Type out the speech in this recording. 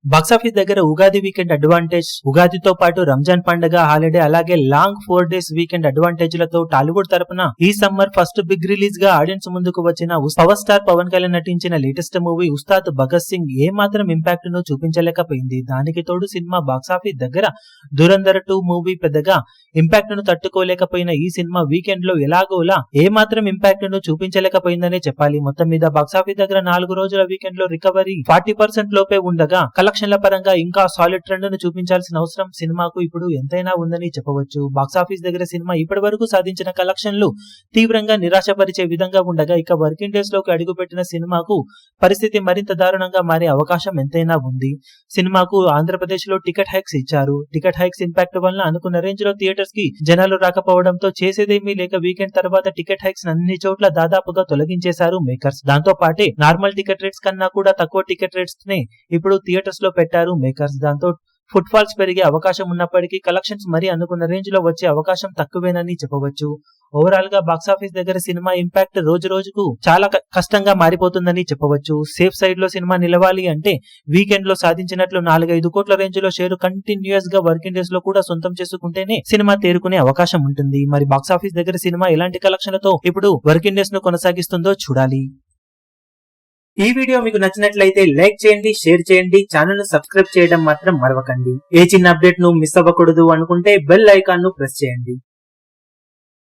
Box office దగ్గర Ugadi weekend advantage, ఉగాదితో పాటు రంజాన్ పండుగ హాలిడే, అలాగే లాంగ్ 4 days వీకెండ్ అడ్వాంటేజ్ లతో టాలీవుడ్ తరపున ఈ సమ్మర్ ఫస్ట్ బిగ్ రిలీజ్ గా ఆడియన్స్ ముందుకు వచ్చిన పవర్ స్టార్ పవన్ కళ్యాణ్ నటించిన లేటెస్ట్ మూవీ ఉస్తాద్ భగత్ సింగ్ ఏ మాత్రం ఇంపాక్ట్ ను చూపించలేకపోయింది. దానికి తోడు సినిమా బాక్సాఫీస్ దగ్గర దురంధర్ 2 మూవీ పెద్దగా ఇంపాక్ట్ ను తట్టుకోలేకపోయిన ఈ సినిమా వీకెండ్ లో ఎలాగోలా ఏ మాత్రం ఇంపాక్ట్ ను చూపించలేకపోయిందనే చెప్పాలి. మొత్తం మీద బాక్సాఫీస్ దగ్గర 4 రోజుల వీకెండ్ లో రికవరీ 40% లోపే ఉండగా కలెక్షన్ల పరంగా ఇంకా సాలిడ్ ట్రెండ్ ను చూపించాల్సిన అవసరం సినిమాకు ఇప్పుడు ఎంతైనా ఉందని చెప్పవచ్చు. బాక్సాఫీస్ దగ్గర సినిమా ఇప్పటి వరకు సాధించిన కలెక్షన్లు తీవ్రంగా నిరాశపరిచే విధంగా ఉండగా ఇక వర్కింగ్ డేస్ లోకి అడుగుపెట్టిన సినిమాకు పరిస్థితి మరింత దారుణంగా మారే అవకాశం ఎంతైనా ఉంది. సినిమాకు ఆంధ్రప్రదేశ్ లో టికెట్ హైక్స్ ఇచ్చారు. టికెట్ హైక్స్ ఇంపాక్ట్ వల్ల అనుకున్న రేంజ్ లో థియేటర్స్ కి జనాలు రాకపోవడంతో చేసేదేమీ లేక వీకెండ్ తర్వాత టికెట్ హైక్స్ అన్ని చోట్ల దాదాపుగా తొలగించేశారు మేకర్స్. దాంతో పాటే నార్మల్ టికెట్ రేట్స్ కన్నా కూడా తక్కువ టికెట్ రేట్స్ నే ఇప్పుడు థియేటర్స్ లో పెట్టారు మేకర్స్. దాంతో ఫుట్ ఫాల్స్ పెరిగే అవకాశం ఉన్నప్పటికీ కలెక్షన్స్ మరి అనుకున్న రేంజ్ లో వచ్చే అవకాశం తక్కువేనని చెప్పవచ్చు. ఓవరాల్ గా బాక్సాఫీస్ దగ్గర సినిమా ఇంపాక్ట్ రోజు రోజుకు చాలా కష్టంగా మారిపోతుందని చెప్పవచ్చు. సేఫ్ సైడ్ లో సినిమా నిలవాలి అంటే వీకెండ్ లో సాధించినట్లు 4-5 కోట్ల రేంజ్ లో షేరు కంటిన్యూస్ గా వర్కింగ్ డేస్ లో కూడా సొంతం చేసుకుంటేనే సినిమా తేరుకునే అవకాశం ఉంటుంది. మరి బాక్సాఫీస్ దగ్గర సినిమా ఎలాంటి కలెక్షన్లతో ఇప్పుడు వర్కింగ్ డేస్ ను కొనసాగిస్తుందో చూడాలి. ఈ వీడియో మీకు నచ్చినట్లయితే లైక్ చేయండి, షేర్ చేయండి, ఛానల్ ను సబ్స్క్రైబ్ చేయడం మాత్రం మరవకండి. ఏ చిన్న అప్డేట్ ను మిస్ అవ్వకూడదు అనుకుంటే బెల్ ఐకాన్ ను ప్రెస్ చేయండి.